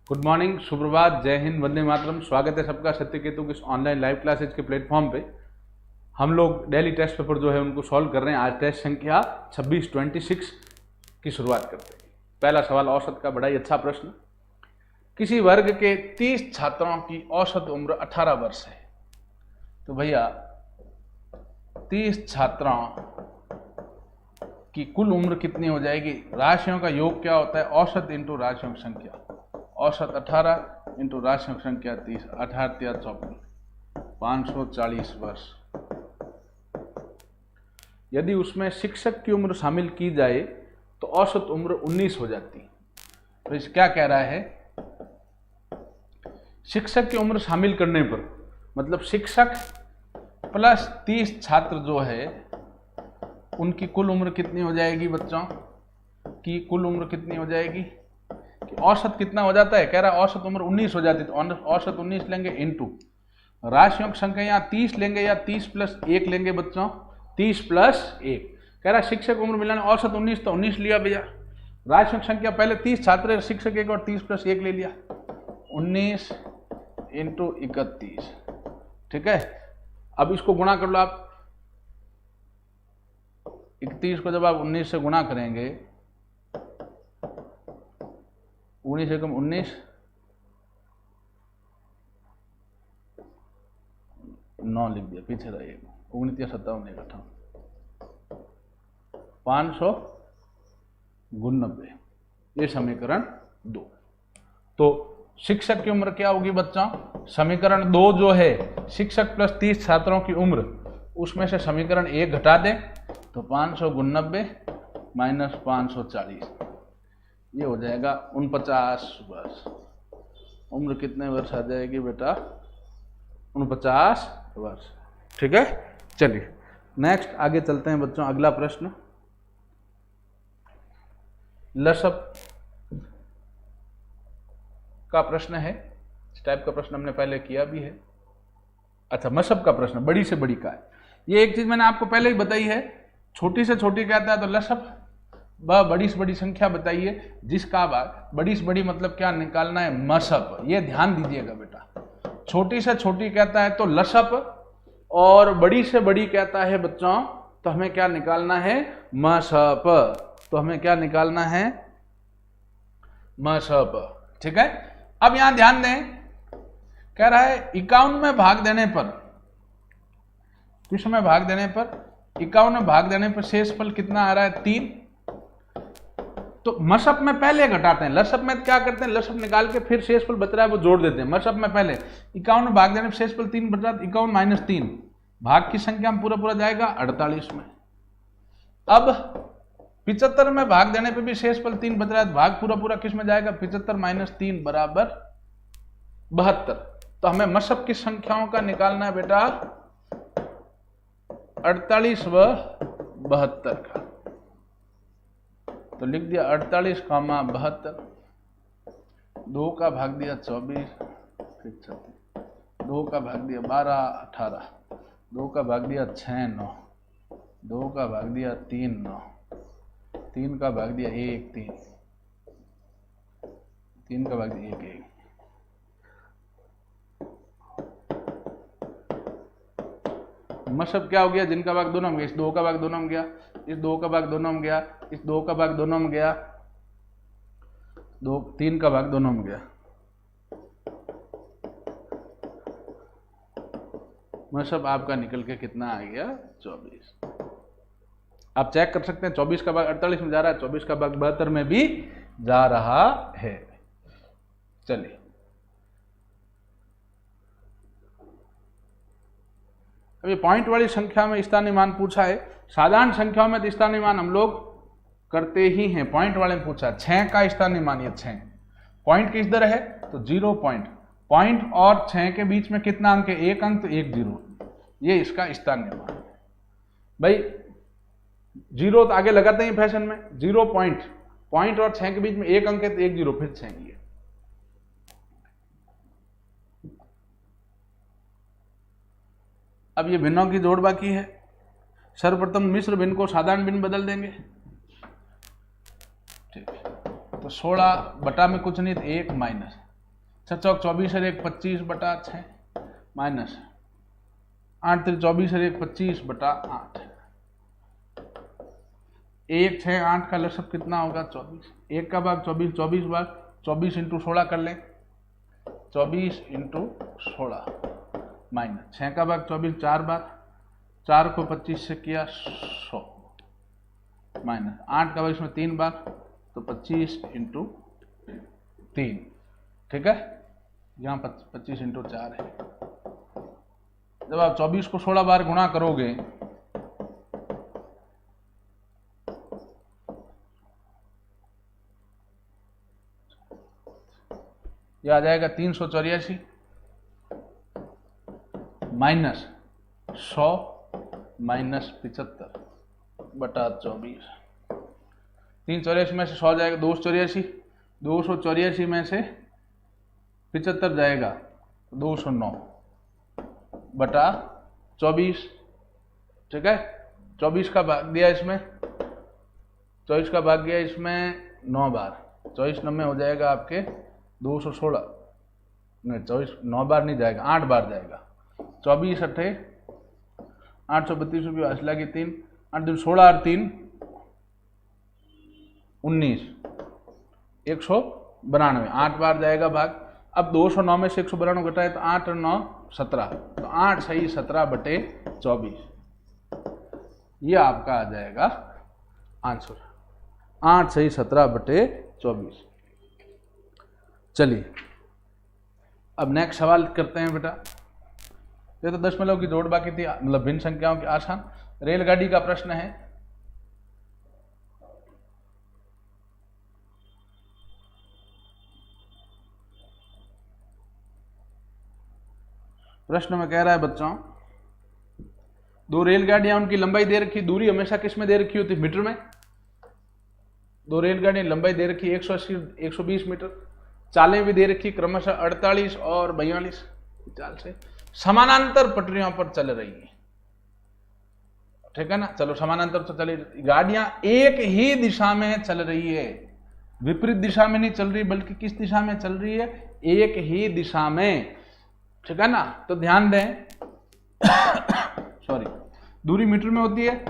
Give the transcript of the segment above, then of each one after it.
Good morning, सुप्रभात, जय हिंद, वंदे मातरम। स्वागत है सबका सत्य केतु के इस ऑनलाइन लाइव क्लासेज के प्लेटफॉर्म पे। हम लोग डेली टेस्ट पेपर जो है उनको सॉल्व कर रहे हैं। आज टेस्ट संख्या 26 की शुरुआत करते हैं। पहला सवाल औसत का, बड़ा ही अच्छा प्रश्न। किसी वर्ग के 30 छात्रों की औसत उम्र 18 वर्ष है। तो भैया 30 छात्रों की कुल उम्र कितनी हो जाएगी? राशियों का योग क्या होता है? औसत इंटू राशियों की संख्या। औसत 18 इंटू राशियों की संख्या 30, 18 या 54, 540 वर्ष। यदि उसमें शिक्षक की उम्र शामिल की जाए तो औसत उम्र 19 हो जाती। तो इस क्या कह रहा है? शिक्षक की उम्र शामिल करने पर मतलब शिक्षक प्लस 30 छात्र जो है उनकी कुल उम्र कितनी हो जाएगी? बच्चों की कुल उम्र कितनी हो जाएगी? कि औसत कितना हो जाता है? कह रहा है औसत उम्र 19 हो जाती। तो औसत 19 लेंगे इंटू राशियों की संख्या यहाँ 30 लेंगे या 30 प्लस 1 लेंगे बच्चों, 30 प्लस 1। कह रहा है शिक्षक उम्र मिलाने औसत 19, तो 19 लिया भैया। राशियों की संख्या पहले 30 छात्र, शिक्षक एक और 30 प्लस 1 ले लिया, 19 इंटू 31। ठीक है, अब इसको गुणा कर लो आप। 31 को जब आप 19 से गुणा करेंगे, 19 एकम 19, 9 लिख दिया, पीछे रहेगा 19 या 57 इकट्ठा 599। ये समीकरण 2। तो शिक्षक की उम्र क्या होगी बच्चों? समीकरण 2 जो है शिक्षक प्लस 30 छात्रों की उम्र, उसमें से समीकरण 1 घटा दें तो 599 माइनस 540, ये हो जाएगा 49 वर्ष। उम्र कितने वर्ष आ जाएगी बेटा? 49 वर्ष। ठीक है, चलिए नेक्स्ट आगे चलते हैं बच्चों। अगला प्रश्न लसप का प्रश्न है। इस टाइप का प्रश्न हमने पहले किया भी है। अच्छा, मसब का प्रश्न बड़ी से बड़ी का है। ये एक चीज मैंने आपको पहले ही बताई है, छोटी से छोटी कहता है तो लसप बड़ी से बड़ी संख्या बताइए जिसका बड़ी से बड़ी मतलब क्या निकालना है? मसप। ये ध्यान दीजिएगा बेटा, छोटी से छोटी कहता है तो लसप, और बड़ी से बड़ी कहता है बच्चों तो हमें क्या निकालना है? मसप। तो हमें क्या निकालना है? मसप। ठीक है, अब यहां ध्यान दें, कह रहा है 51 में भाग देने पर, किसमें भाग देने पर? 51 में भाग देने पर शेषफल कितना आ रहा है? 3। तो मसप में पहले घटाते हैं, लसप में क्या करते हैं? लसप निकाल के फिर शेषफल बच रहा है वो जोड़ देते हैं। मसप में पहले 51 में भाग देने पर शेषफल 3 बच रहा है, 51 माइनस 3 भाग की संख्या में पूरा पूरा जाएगा 48 में। अब 75 में भाग देने पे भी शेषफल 3 बच रहा है, भाग पूरा पूरा किस में जाएगा? 75 माइनस 3 बराबर 72। तो हमें मसब की संख्याओं का निकालना है बेटा 48 व 72 का। तो लिख दिया 48, 72, 2 का भाग दिया 24, फिर 36, 2 का भाग दिया 12, 18, 2 का भाग दिया 6, 9, 2 का भाग दिया 3, 9, 3 का भाग दिया 1, 3, 3 का भाग दिया 1, 1। मसब क्या हो गया? जिनका भाग दोनों में गया, इस 2 का भाग दोनों में गया, इस 2 का भाग दोनों में गया, इस 2 का भाग दोनों में गया, 3 का भाग दोनों में गया। मसब आपका निकल के कितना आ गया? 24। आप चेक कर सकते हैं 24 का भाग 48 में जा रहा है, 24 का भाग 72 में भी जा रहा है। चलिए अब ये पॉइंट वाली संख्या में स्थानीय मान पूछा है। साधारण संख्याओं में तो स्थानीय मान हम लोग करते ही हैं। पॉइंट वाले में पूछा 6 का स्थानीय मान, ये 6 पॉइंट किस दर है? तो 0 पॉइंट। पॉइंट और 6 के बीच में कितना अंक है? 1 अंक, तो 1 0, ये इसका स्थानीय मान। भाई 0 तो आगे लगाते हैं फैशन में, 0 पॉइंट, पॉइंट और 6 के बीच में 1 अंक है तो 1 0, फिर 6 ये। अब ये भिन्नों की जोड़ बाकी है। सर्वप्रथम मिश्र भिन्न को साधारण भिन्न बदल देंगे। ठीक है, तो 16 बटा में कुछ नहीं तो 1 माइनस 6 चौक 24 और 1 25/6 माइनस 8 3 24 और 1 25/8। 1 6 8 का लसब कितना होगा 24। 1 का भाग 24, 24 भाग 24 इंटू 16 कर लें, 24 इंटू 16 माइनस 6 का भाग 24 4 बार, 4 को 25 से किया 100 माइनस 8 का भाग इसमें 3 बार तो 25 इंटू 3। ठीक है, यहाँ 25 इंटू 4 है। जब आप 24 को 16 बार गुणा करोगे ये आ जाएगा 384 माइनस 100 माइनस 75/24। 384 में से 100 जाएगा 284, 284 में से 75 जाएगा 209/24। ठीक है, 24 का भाग दिया इसमें, 24 का भाग गया इसमें 9 बार, 24 9 में हो जाएगा आपके 216, नहीं 24 9 बार नहीं जाएगा 8 बार जाएगा। 24 अट्ठे 832 रुपये असला की 3 8 दिन 16 और 3 19 192, 8 बार जाएगा भाग। अब 209 में से 192 घटाए तो 8 और 9 17, तो 8 सही 17/24 ये आपका आ जाएगा आंसर। 8 सही 17/24। चलिए अब नेक्स्ट सवाल करते हैं बेटा। ये तो दशमलव की जोड़ बाकी थी, मतलब भिन्न संख्याओं की आसान। रेलगाड़ी का प्रश्न है। प्रश्न में कह रहा है बच्चों, दो रेलगाड़ियां उनकी लंबाई दे रखी, दूरी हमेशा किस में दे रखी होती? मीटर में। दो रेलगाड़ियां लंबाई दे रखी 180 120 मीटर, चालें भी दे रखी क्रमशः 48 और 42 चाल से समानांतर पटरियों पर चल रही है। ठीक है ना, चलो समानांतर तो चली, गाड़ियां एक ही दिशा में चल रही है, विपरीत दिशा में नहीं चल रही, बल्कि किस दिशा में चल रही है? एक ही दिशा में। ठीक है ना, तो ध्यान दें सॉरी, दूरी मीटर में होती है,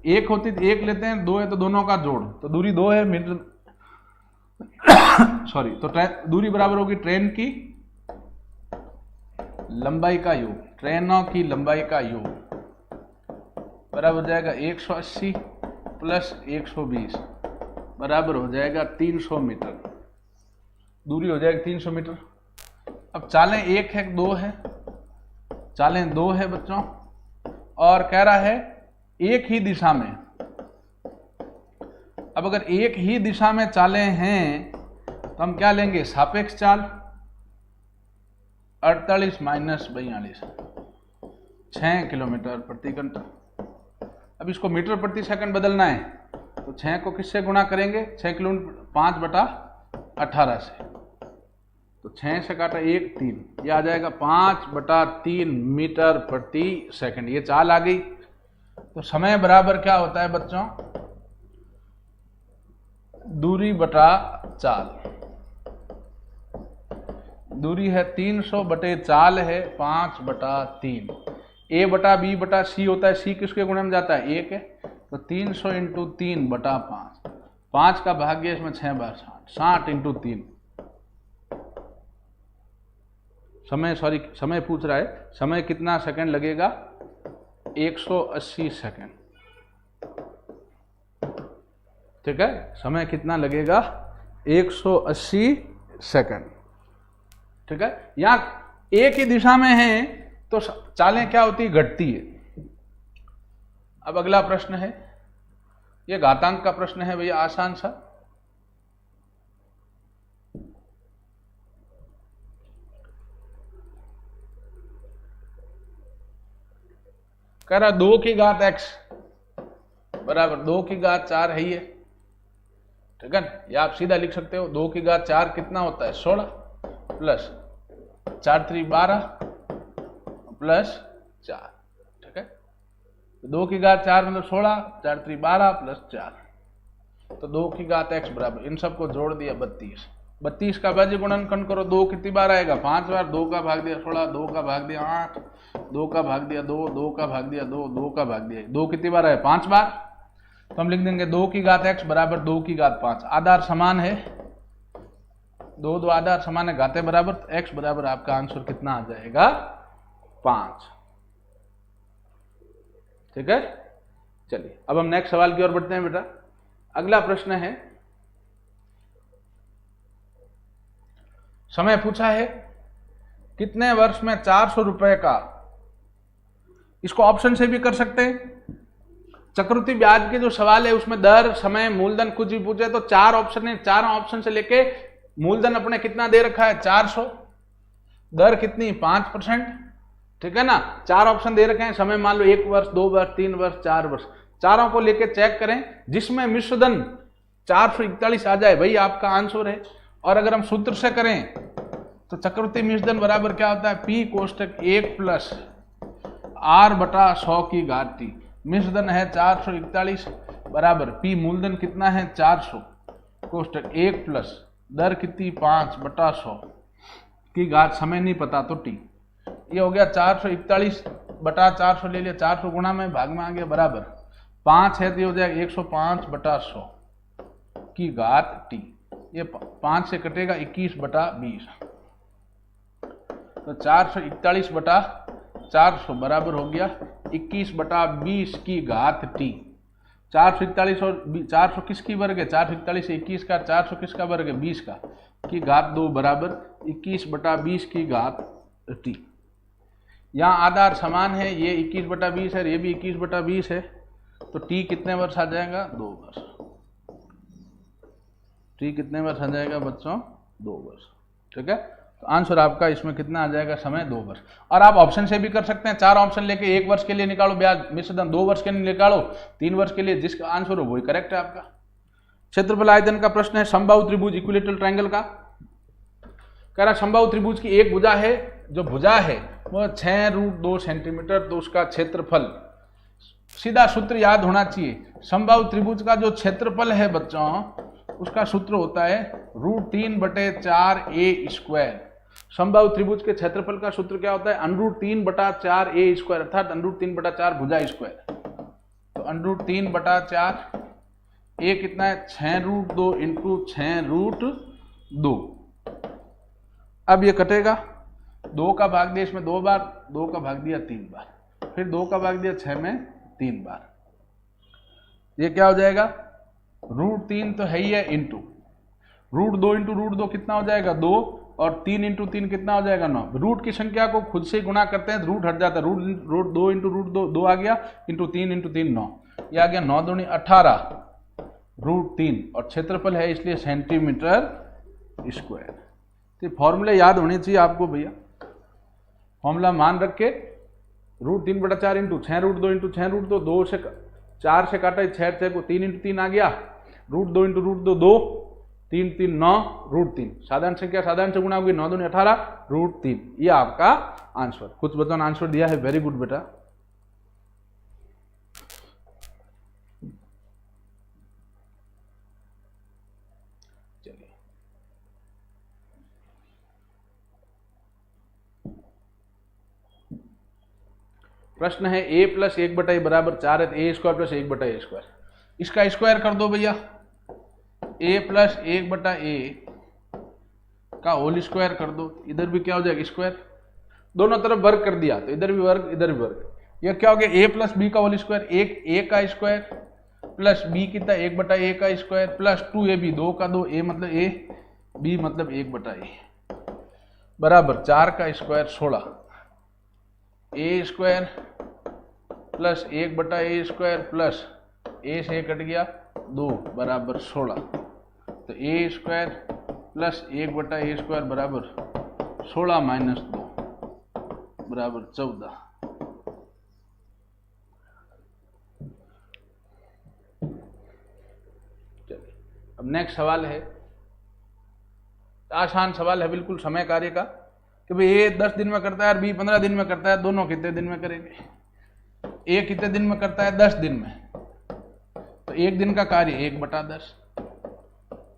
एक होती है, एक लेते हैं, दो है तो दोनों का जोड़, तो दूरी 2 है मीटर सॉरी, तो दूरी बराबर होगी ट्रेन की लंबाई का योग, ट्रेनों की लंबाई का योग बराबर हो जाएगा 180 प्लस 120 बराबर हो जाएगा 300 मीटर। दूरी हो जाएगी 300 मीटर। अब चालें 1 है 2 है, चालें 2 है बच्चों, और कह रहा है एक ही दिशा में। अब अगर एक ही दिशा में चालें हैं तो हम क्या लेंगे? सापेक्ष चाल 48 माइनस 42 6 किलोमीटर प्रति घंटा। अब इसको मीटर प्रति सेकंड बदलना है तो 6 को किससे गुणा करेंगे? 6 किलोमीटर 5/18 से, तो 6 से काटा 1 3, ये आ जाएगा 5/3 मीटर प्रति सेकंड। ये चाल आ गई। तो समय बराबर क्या होता है बच्चों? दूरी बटा चाल। दूरी है 300 बटे चाल है 5/3। ए बटा बी बटा सी होता है, सी किसके गुणे में जाता है? 1 है, तो 300 इंटू 3/5। 5 का भाग्य इसमें 6 बार 60, 60 इंटू 3। समय सॉरी समय पूछ रहा है, समय कितना सेकंड लगेगा? 180 सेकंड। ठीक है, समय कितना लगेगा? 180 सेकंड। ठीक है, यहां एक ही दिशा में है तो चालें क्या होती है? घटती है। अब अगला प्रश्न है, यह घातांक का प्रश्न है भैया, आसान सा। कह रहा 2 की घात x बराबर 2 की घात 4 है ये। ठीक है, या आप सीधा लिख सकते हो 2 की घात 4 कितना होता है? 16 प्लस 4 3 12 प्लस 4। ठीक है, 2 की घात 4 मतलब 16, 4 3 12 प्लस 4, तो 2 की घात x बराबर, इन सबको जोड़ दिया 32। 32 का भाज्य गुणनखंड करो, 2 कितनी बार आएगा? 5 बार। 2 का भाग दिया 16, 2 का भाग दिया 8, 2 का भाग दिया 2, 2 का भाग दिया 2, 2 का भाग दिया 2 कितनी बार आया? 5 बार। तो हम लिख देंगे 2 की घात x बराबर 2 की घात 5। आधार समान है, दो आधार समान है, घातें बराबर, तो x बराबर आपका आंसर कितना आ जाएगा? 5। ठीक है, चलिए अब हम नेक्स्ट सवाल की ओर बढ़ते हैं बेटा। अगला प्रश्न है, समय पूछा है कितने वर्ष में 400 रुपए का, इसको ऑप्शन से भी कर सकते हैं। चक्रवृद्धि ब्याज के जो सवाल है उसमें दर, समय, मूलधन कुछ भी पूछे तो 4 ऑप्शन है, 4 ऑप्शन से लेके मूलधन अपने कितना दे रखा है? 400, दर कितनी? 5%। ठीक है ना, 4 ऑप्शन दे रखे हैं, समय मान लो 1 वर्ष, 2 वर्ष, 3 वर्ष, 4 वर्ष, चारों को लेके चेक करें, जिसमें मिश्रधन 441 आ जाए वही आपका आंसर है। और अगर हम सूत्र से करें तो चक्रवृद्धि मिश्रधन बराबर क्या होता है? P कोष्टक 1 प्लस R बटा 100 की घात T। मिश्रधन है 441 बराबर P मूलधन कितना है? 400 कोष्टक 1 प्लस दर कितनी? 5 बटा 100 की घात, समय नहीं पता तो T। ये हो गया 441 बटा 400 ले लिया, 400 गुणा में भाग में आ गया बराबर 5 है तो ये हो जाएगा 105 बटा 100 की घात T। ये 5 से कटेगा 21 बटा 20, तो 441 बटा 400 बराबर हो गया 21 बटा 20 की घात T। 441 और 400 किसकी वर्ग है? 441 21 का, 400 किसका वर्ग है? 20 का, की घात 2 बराबर 21 बटा 20 की घात T। यहाँ आधार समान है, ये 21 बटा 20 है, ये भी 21 बटा 20 है, तो T कितने वर्ष आ जाएगा? 2 वर्ष। T कितने वर्ष आ जाएगा बच्चों? 2 वर्ष। ठीक है, तो आंसर आपका इसमें कितना आ जाएगा? समय 2 वर्ष। और आप ऑप्शन से भी कर सकते हैं, 4 ऑप्शन लेके 1 वर्ष के लिए निकालो ब्याज मिश्रधन, 2 वर्ष के लिए निकालो, 3 वर्ष के लिए, जिसका आंसर हो वही करेक्ट है आपका। क्षेत्रफल आयतन का प्रश्न है, समबाहु त्रिभुज इक्विलेटरल ट्रायंगल का। कह रहा समबाहु त्रिभुज की एक भुजा है, जो भुजा है वो 6√2 सेंटीमीटर, तो उसका क्षेत्रफल, सीधा सूत्र याद होना चाहिए, समबाहु त्रिभुज का जो क्षेत्रफल है बच्चों उसका सूत्र होता है √3/4a²। समबाहु त्रिभुज के क्षेत्रफल का सूत्र क्या होता है? √3/4a², अर्थात √3/4 भुजा स्क्वायर। तो √3/4 a कितना है? 6√2 इंटू 6√2। अब ये कटेगा, 2 का भाग दिया इसमें 2 बार, 2 का भाग दिया 3 बार, फिर 2 का भाग दिया 6 में 3 बार। ये क्या हो जाएगा? √3 तो है ही है, इंटू √2 इंटू √2 कितना हो जाएगा? 2, और 3 इंटू 3 कितना हो जाएगा? 9। रूट की संख्या को खुद से गुणा करते हैं तो रूट हट जाता है, √2 इंटू √2 2 आ गया, इंटू 3 इंटू 3 9, ये आ गया 9 दूनी 18 √3, और क्षेत्रफल है इसलिए सेंटीमीटर स्क्वायर। तो फॉर्मूला याद होने चाहिए आपको भैया, फॉर्मूला मान रख के √3/4 इंटू 6√2 इंटू 6√2, 2 से 4 से काटा 6 को 3 इंटू 3 आ गया, √2 इंटू √2 2, 3 3 9 √3, साधारण संख्या साधारण से गुणा होगी, 9 दूनी 18 √3। ये आपका आंसर। कुछ बच्चों ने आंसर दिया है, वेरी गुड बेटा। चलिए प्रश्न है a प्लस 1/a बराबर 4 है, a² प्लस 1/a²। इसका स्क्वायर कर दो भैया, a प्लस 1/a का होल स्क्वायर कर दो, इधर भी क्या हो जाएगा? स्क्वायर। दोनों तरफ वर्ग कर दिया तो इधर भी वर्ग इधर भी वर्ग। यह क्या हो गया? a प्लस b का होल स्क्वायर, एक a का स्क्वायर प्लस b कितना 1/a का स्क्वायर प्लस 2ab 2 का 2, a मतलब a, b मतलब 1/a बराबर 4 का square 16, a square plus 1/a² plus a से कट गया 2 बराबर 16, तो a स्क्वायर प्लस 1/a² बराबर 16 माइनस 2 बराबर 14। चलिए अब नेक्स्ट सवाल है, आसान सवाल है बिल्कुल समय कार्य का, कि भाई ए 10 दिन में करता है और बी 15 दिन में करता है, दोनों कितने दिन में करेंगे? ए कितने दिन में करता है? 10 दिन में, तो 1 दिन का कार्य 1/10,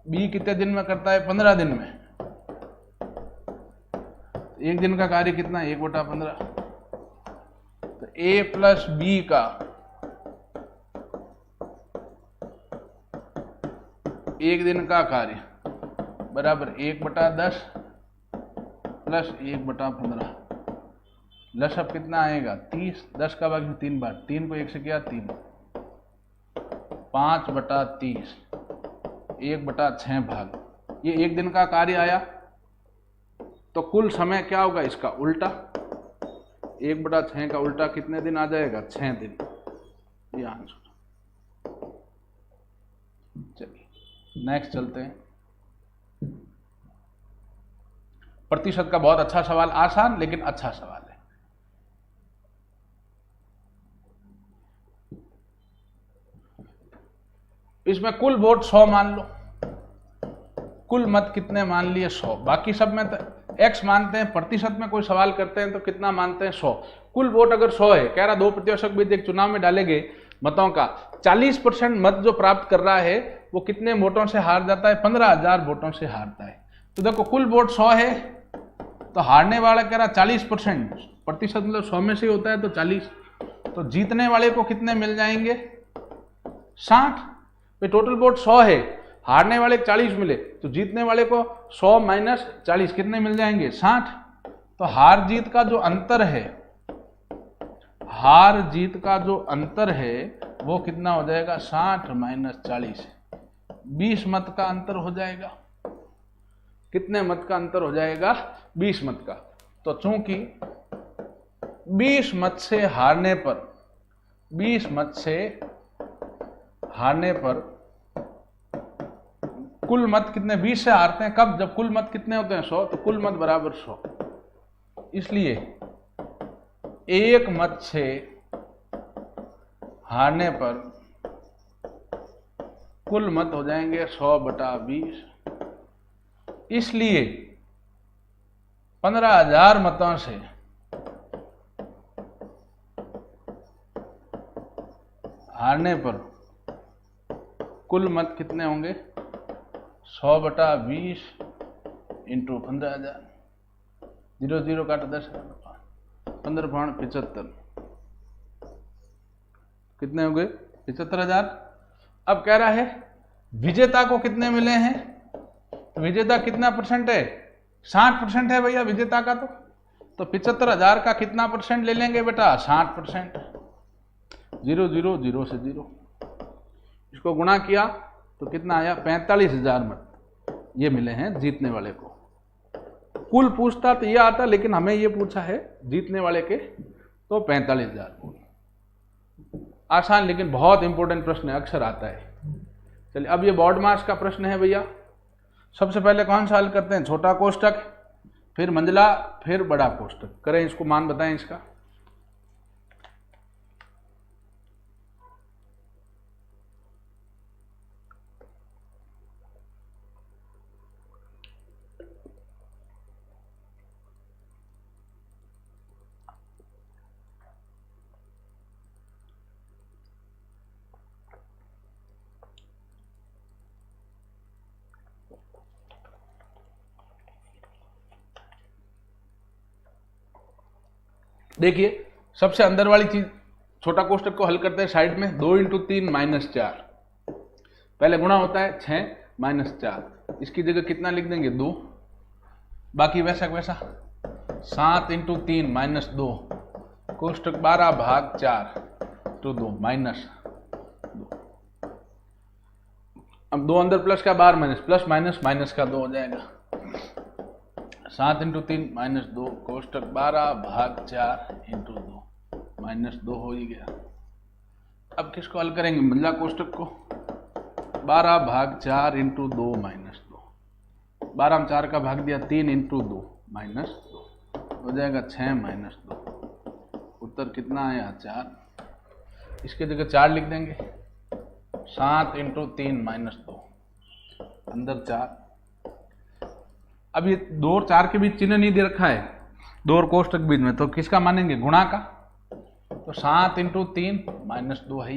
बी कितने दिन में करता है? 15 दिन में। एक दिन का कार्य कितना? 1/15। तो ए प्लस बी का एक दिन का कार्य बराबर 1/10 प्लस 1/15। लसअप कितना आएगा? 30। 10 का भाग 3 बार, 3 को 1 से किया 3, 5/30, 1/6 भाग। ये एक दिन का कार्य आया। तो कुल समय क्या होगा इसका? उल्टा। 1/6 का उल्टा कितने दिन आ जाएगा? 6 दिन। ये आंसर। चलिए नेक्स्ट चलते हैं। प्रतिशत का बहुत अच्छा सवाल, आसान लेकिन अच्छा सवाल है। इसमें कुल वोट 100 मान लो, कुल मत कितने मान लिए? 100। बाकी सब में तो x मानते हैं, प्रतिशत में कोई सवाल करते हैं तो कितना मानते हैं? 100। कुल वोट अगर 100 है, कह रहा 2 प्रतिशत भी एक चुनाव में डाले गए मतों का 40% मत जो प्राप्त कर रहा है वो कितने वोटों से हार जाता है? 15,000 वोटों से हारता है। तो देखो कुल वोट 100 है तो हारने वाला कह रहा 40%, प्रतिशत मतलब 100 में से होता है तो 40। तो जीतने वाले को कितने मिल जाएंगे? 60। टोटल वोट 100 है, हारने वाले 40 मिले, तो जीतने वाले को 100 माइनस 40 कितने मिल जाएंगे? 60। तो हार जीत का जो अंतर है, हार जीत का जो अंतर है वो कितना हो जाएगा? 60 माइनस 40, 20 मत का अंतर हो जाएगा। कितने मत का अंतर हो जाएगा? 20 मत का। तो चूंकि 20 मत से हारने पर, 20 मत से हारने पर कुल मत कितने? 20 से हारते हैं कब? जब कुल मत कितने होते हैं? 100। तो कुल मत बराबर 100। इसलिए एक मत से हारने पर कुल मत हो जाएंगे 100/20। इसलिए 15,000 मतों से हारने पर कुल मत कितने होंगे? 100/20 इंटू 15,000। 0 0 काटा 10, 15.75 कितने हो गए? 75,000। अब कह रहा है विजेता को कितने मिले हैं? तो विजेता कितना परसेंट है? 60% है भैया विजेता का। तो 75,000 का कितना परसेंट ले लेंगे बेटा? 60%। 0 0 0 से 0, इसको गुणा किया तो कितना आया? 45,000 मत ये मिले हैं जीतने वाले को। कुल पूछता तो ये आता, लेकिन हमें ये पूछा है जीतने वाले के, तो 45,000। आसान लेकिन बहुत इंपॉर्टेंट प्रश्न है, अक्सर आता है। चलिए अब ये बोर्ड मार्क्स का प्रश्न है भैया। सबसे पहले कौन सा हल करते हैं? छोटा कोष्टक, फिर मंझला, फिर बड़ा कोष्टक। करें इसको, मान बताएं इसका। देखिए सबसे अंदर वाली चीज, छोटा कोष्टक को हल करते हैं साइड में। 2 × 3 - 4, पहले गुणा होता है 6 - 4, इसकी जगह कितना लिख देंगे? 2। बाकी वैसा वैसा 7 × 3 - 2, कोष्टक 12/4 तो 2 -2। अब 2 अंदर प्लस का, बाहर माइनस, प्लस माइनस माइनस का 2 हो जाएगा। 7 × 3 - 2, कोष्टक 12/4 × 2 -2 हो ही गया। अब किसको हल करेंगे? मंझला कोष्टक को। 12/4 × 2 -2, 12 में 4 का भाग दिया, 3 × 2 -2 हो जाएगा 6 -2। उत्तर कितना आया? 4। इसके जगह 4 लिख देंगे। 7 × 3 - 2, अंदर 4। अब ये 2 और 4 के बीच चिन्ह नहीं दे रखा है, 2 और कोष्टक बीच में, तो किसका मानेंगे? गुणा का। तो 7 × 3 - 2 है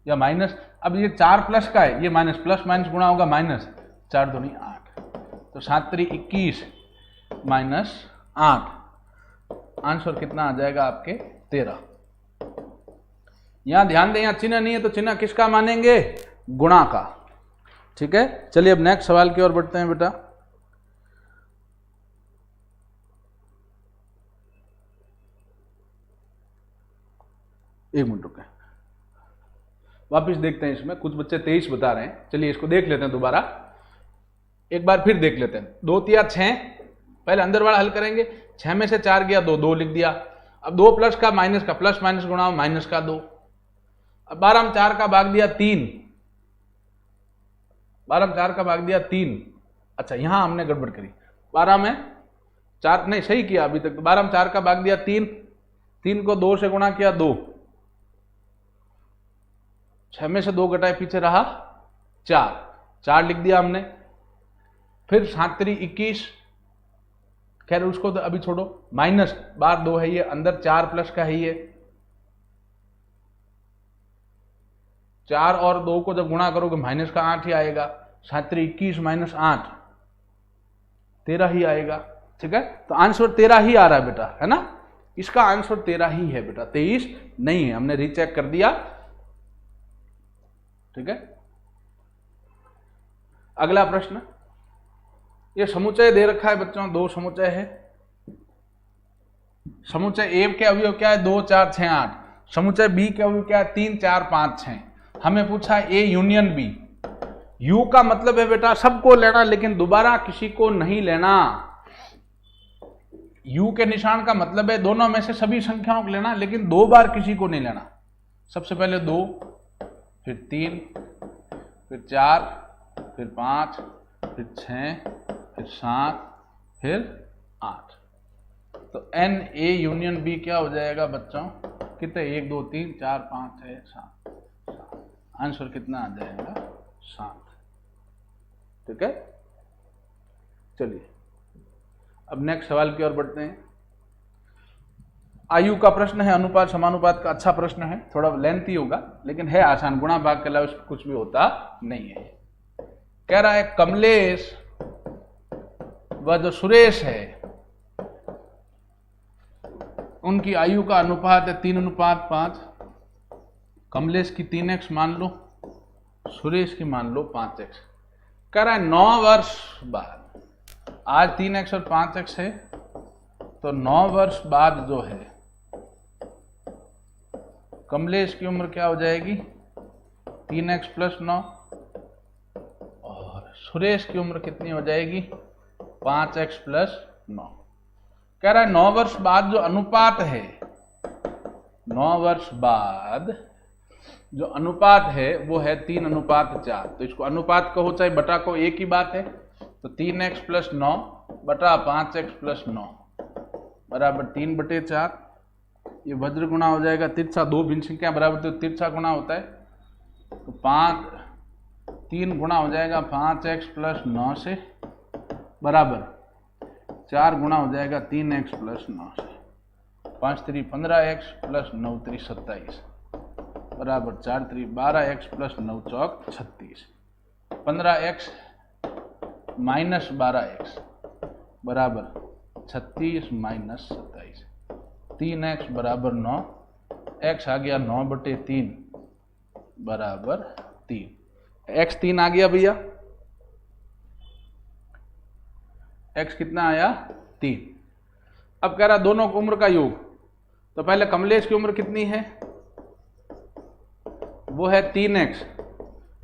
या माइनस, अब ये 4 प्लस का है, ये माइनस, प्लस माइनस गुणा होगा माइनस, 4 दूनी 8, तो 7 3 21 माइनस 8, आंसर कितना आ जाएगा आपके 13। यहां ध्यान दें, यहां चिन्ह नहीं है तो चिन्ह किसका मानेंगे, गुणा का। ठीक है, चलिए अब नेक्स्ट सवाल की ओर बढ़ते हैं बेटा। एक मिनट रुके, वापिस देखते हैं। इसमें कुछ बच्चे 23 बता रहे हैं, चलिए इसको देख लेते हैं दोबारा, एक बार फिर देख लेते हैं। 2 तिया 6, पहले अंदर वाला हल करेंगे। 6 में से 4 गया 2, 2 लिख दिया। अब 2 प्लस का माइनस का, प्लस माइनस गुणा माइनस का 2। अब 12 में 4 का भाग दिया 3, 12 में 4 का भाग दिया 3। अच्छा यहां हमने गड़बड़ करी, 12 में 4 नहीं सही किया अभी तक, तो 12 में 4 का भाग दिया 3, 3 को 2 से गुणा किया 2, 6 में से 2 घटाए पीछे रहा 4, 4 लिख दिया हमने। फिर 7 3 21, खैर उसको तो अभी छोड़ो, माइनस बार 2 है ये, अंदर 4 प्लस का है ये, 4 और 2 को जब गुणा करोगे माइनस का 8 ही आएगा। 7 3 21 माइनस 8 13 ही आएगा। ठीक है, तो आंसर 13 ही आ रहा है बेटा, है ना, इसका आंसर 13 ही है बेटा, 23 नहीं है, हमने रीचेक कर दिया। ठीक है, अगला प्रश्न, ये समुच्चय दे रखा है बच्चों, 2 समुच्चय है। समुच्चय ए के अवयव क्या है, 2 4 6 8। समुच्चय बी के अवयव क्या है, 3 4 5 6। हमें पूछा ए यूनियन बी। यू का मतलब है बेटा सबको लेना, लेकिन दोबारा किसी को नहीं लेना। यू के निशान का मतलब है दोनों में से सभी संख्याओं को लेना, लेकिन 2 बार किसी को नहीं लेना। सबसे पहले 2, फिर 3, फिर 4, फिर 5, फिर 6, फिर 7, फिर 8। तो एन ए यूनियन बी क्या हो जाएगा बच्चों, कितने, 1 2 3 4 5 6 7, आंसर कितना आ जाएगा 7। ठीक है, चलिए अब नेक्स्ट सवाल की ओर बढ़ते हैं। आयु का प्रश्न है, अनुपात समानुपात का अच्छा प्रश्न है, थोड़ा लेंथी होगा लेकिन है आसान, गुणा भाग के अलावा उसमें कुछ भी होता नहीं है। कह रहा है कमलेश व जो सुरेश है उनकी आयु का अनुपात है 3:5। कमलेश की 3x मान लो, सुरेश की मान लो 5x। कह रहा है 9 वर्ष बाद, आज 3x और 5x है, तो 9 वर्ष बाद जो है कमलेश की उम्र क्या हो जाएगी, 3x + 9, और सुरेश की उम्र कितनी हो जाएगी, 5x + 9। कह रहा है 9 वर्ष बाद जो अनुपात है, 9 वर्ष बाद जो अनुपात है वो है 3:4। तो इसको अनुपात कहो चाहे बटा को, एक ही बात है। तो 3x + 9 बटा 5x + 9 बराबर 3/4। ये वज्र गुणा हो जाएगा तिरछा, 2 भिन्न संख्या बराबर तो तिरछा गुणा होता है, तो 3 गुणा हो जाएगा 5x + 9 से, बराबर 4 गुणा हो जाएगा 3x + 9 से। 5 3 15x + 9 3 27 बराबर 4 3 12x + 9 चौक 36। 15x - 12x बराबर 36 - 27। 3x बराबर 9, x आ गया 9/3 बराबर 3। x 3 आ गया भैया, x कितना आया 3। अब कह रहा दोनों की उम्र का योग, तो पहले कमलेश की उम्र कितनी है, वो है 3x,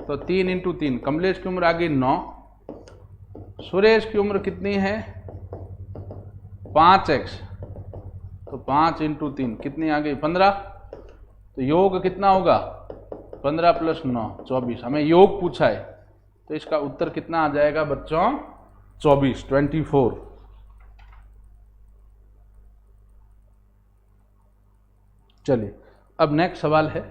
तो 3 × 3, कमलेश की उम्र आ गई 9। सुरेश की उम्र कितनी है 5x, तो 5 × 3 कितनी आ गई 15। तो योग कितना होगा 15 + 9 24। हमें योग पूछा है, तो इसका उत्तर कितना आ जाएगा बच्चों 24 24। चलिए अब नेक्स्ट सवाल है,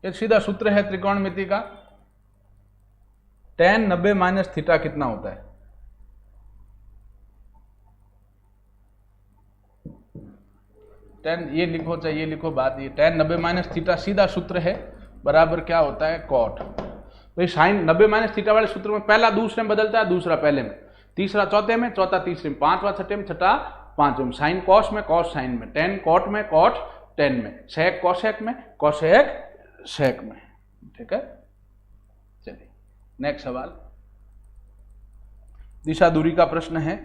एक सीधा सूत्र है त्रिकोणमिति का, tan 90 - थीटा कितना होता है। tan ये लिखो चाहे ये लिखो, बात ये tan 90 माइनस थीटा सीधा सूत्र है बराबर क्या होता है cot। भाई साइन 90 माइनस थीटा वाले सूत्र में पहला दूसरे में बदलता है, दूसरा पहले में, तीसरा चौथे में, चौथा तीसरे में, पांचवा छठे में, छठा पांचवें में, साइन कॉस में, कॉस साइन में, टेन कॉट में, कॉट टेन में, सेक कॉसेक में, कॉसेक सेक में। ठीक है, चलिए नेक्स्ट सवाल, दिशा दूरी का प्रश्न है।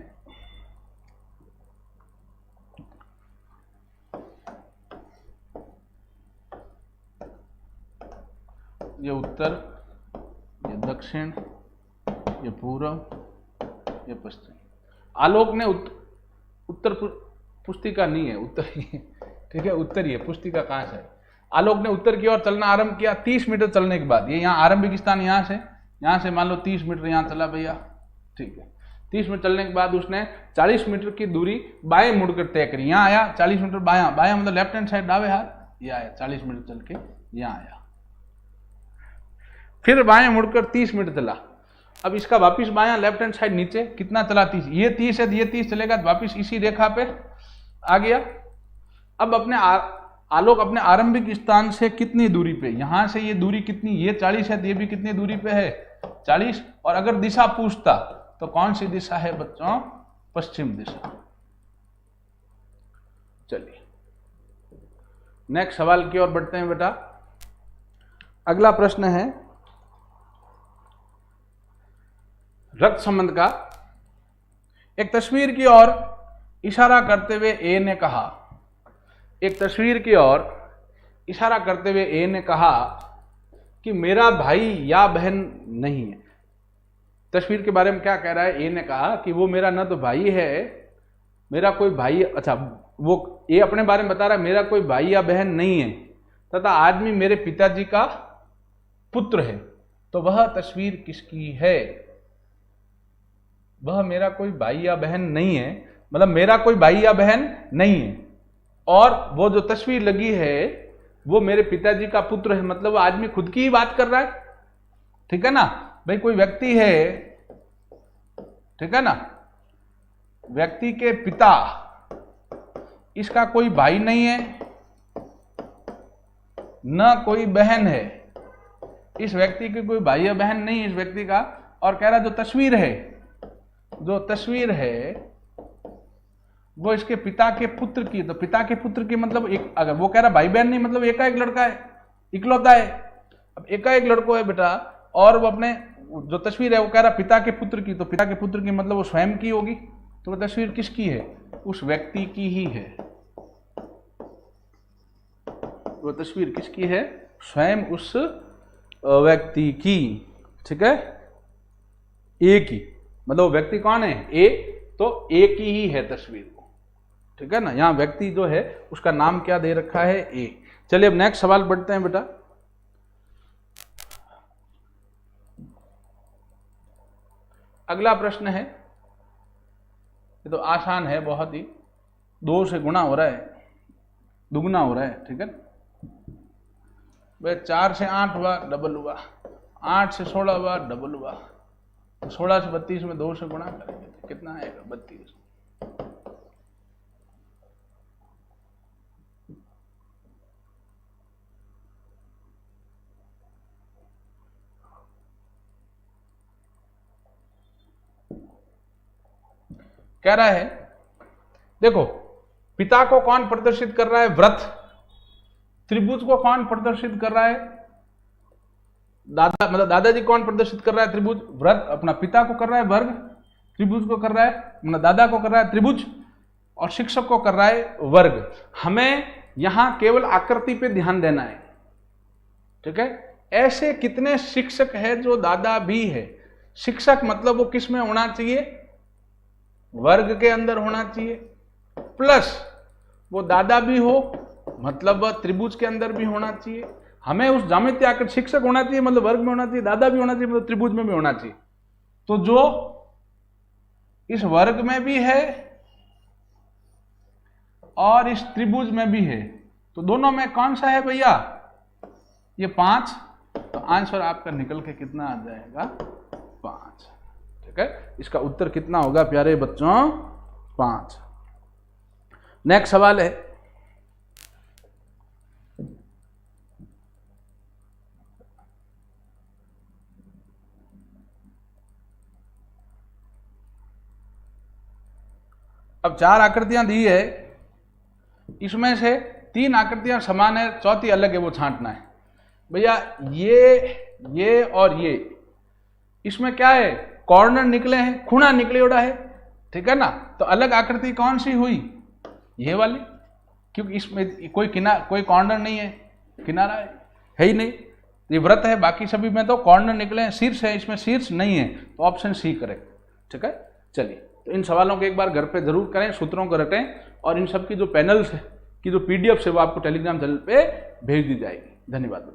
ये उत्तर, ये दक्षिण, ये पूर्व, ये पश्चिम। आलोक ने उत्तर पुस्तिका नहीं है, उत्तर ही है। ठीक है, उत्तर ही है, पुस्तिका कहाँ से है। आलोक ने उत्तर की ओर चलना आरंभ किया 30 मीटर चलने के बाद। ये यहाँ आरंभिक स्थान यहाँ से मान लो 30 मीटर यहाँ चला भैया। ठीक है, 30 मीटर चलने के बाद उसने 40 मीटर की दूरी बाएं मुड़कर तय करी। यहाँ आया 40 मीटर बायां, बायां मतलब लेफ्ट हैंड साइड दावे हाथ, ये आया 40 मीटर चल के यहाँ आया। फिर बाएं मुड़कर 30 मीटर चला। अब इसका वापिस बायां लेफ्ट हैंड साइड नीचे कितना चला 30, ये 30 है, ये 30 चलेगा, वापिस इसी रेखा पे आ गया। अब अपने आलोक अपने आरंभिक स्थान से कितनी दूरी पे, यहां से ये दूरी कितनी, ये 40 है, तो ये भी कितनी दूरी पे है 40। और अगर दिशा पूछता तो कौन सी दिशा है बच्चों, पश्चिम दिशा। चलिए नेक्स्ट सवाल की ओर बढ़ते हैं बेटा। अगला प्रश्न है रक्त संबंध का। एक तस्वीर की ओर इशारा करते हुए ए ने कहा, एक तस्वीर की ओर इशारा करते हुए ए ने कहा कि मेरा भाई या बहन नहीं है। तस्वीर के बारे में क्या कह रहा है, ए ने कहा कि वो मेरा न तो भाई है, मेरा कोई भाई, अच्छा वो ए अपने बारे में बता रहा है मेरा कोई भाई या बहन नहीं है, तथा आदमी मेरे पिताजी का पुत्र है। तो वह तस्वीर किसकी है। वह मेरा कोई भाई या बहन नहीं है, मतलब मेरा कोई भाई या बहन नहीं है, और वो जो तस्वीर लगी है वो मेरे पिताजी का पुत्र है, मतलब वो आदमी खुद की ही बात कर रहा है। ठीक है ना भाई, कोई व्यक्ति है, ठीक है ना, व्यक्ति के पिता, इसका कोई भाई नहीं है न कोई बहन है, इस व्यक्ति की कोई भाई या बहन नहीं है इस व्यक्ति का, और कह रहा जो तस्वीर है वो इसके पिता के पुत्र की। तो पिता के पुत्र की मतलब एक, अगर वो कह रहा भाई बहन नहीं, मतलब एकाएक लड़का है, इकलौता है। अब एकाएक लड़को है बेटा, और वो अपने जो तस्वीर है वो कह रहा पिता के पुत्र की, तो पिता के पुत्र की मतलब वो स्वयं की होगी। तो वो तस्वीर किसकी है, उस व्यक्ति की ही है। वो तस्वीर किसकी है, स्वयं उस व्यक्ति की। ठीक है, ए की, मतलब वो व्यक्ति कौन है, ए, तो ए की ही है तस्वीर को। ठीक है ना, यहां व्यक्ति जो है उसका नाम क्या दे रखा है, ए। चलिए अब नेक्स्ट सवाल बढ़ते हैं बेटा। अगला प्रश्न है, ये तो आसान है बहुत ही, 2 से गुणा हो रहा है, दुगना हो रहा है। ठीक है भाई, 4 से 8 हुआ डबल हुआ, 8 से 16 हुआ डबल हुआ, तो 16 से 32 में 2 से गुणा करेंगे तो कितना आएगा 32। कह रहा है देखो, पिता को कौन प्रदर्शित कर रहा है, व्रत। त्रिभुज को कौन प्रदर्शित कर रहा है, दादा, मतलब दादाजी कौन प्रदर्शित कर रहा है, त्रिभुज। व्रत अपना पिता को कर रहा है वर्ग, त्रिभुज को कर रहा है, मतलब दादा को कर रहा है त्रिभुज, और शिक्षक को कर रहा है वर्ग। हमें यहां केवल आकृति पे ध्यान देना है। ठीक है, ऐसे कितने शिक्षक है जो दादा भी है। शिक्षक मतलब वो किस में होना चाहिए, वर्ग के अंदर होना चाहिए, प्लस वो दादा भी हो, मतलब वह त्रिभुज के अंदर भी होना चाहिए। हमें उस ज्यामिति आकृति, शिक्षक होना चाहिए मतलब वर्ग में होना चाहिए, दादा भी होना चाहिए मतलब त्रिभुज में भी होना चाहिए। तो जो इस वर्ग में भी है और इस त्रिभुज में भी है, तो दोनों में कौन सा है भैया, ये 5। तो आंसर आपका निकल के कितना आ जाएगा, 5। ठीक है, इसका उत्तर कितना होगा प्यारे बच्चों, 5। नेक्स्ट सवाल है, अब 4 आकृतियां दी है, इसमें से 3 आकृतियां समान है, चौथी अलग है, वो छांटना है। भैया ये और ये, इसमें क्या है, कॉर्नर निकले हैं, खूणा निकले उड़ा है, ठीक है ना। तो अलग आकृति कौन सी हुई, ये वाली, क्योंकि इसमें कोई कॉर्नर नहीं है, किनारा है ही नहीं। ये व्रत है, बाकी सभी में तो कॉर्नर निकले हैं, शीर्ष है, इसमें शीर्ष नहीं है, तो ऑप्शन सी करेक्ट। ठीक है, चलिए, तो इन सवालों को एक बार घर पे जरूर करें, सूत्रों को रटें, और इन सब की जो पैनल्स है की जो पीडीएफ है वो आपको टेलीग्राम चैनल पे भेज दी जाएगी। धन्यवाद।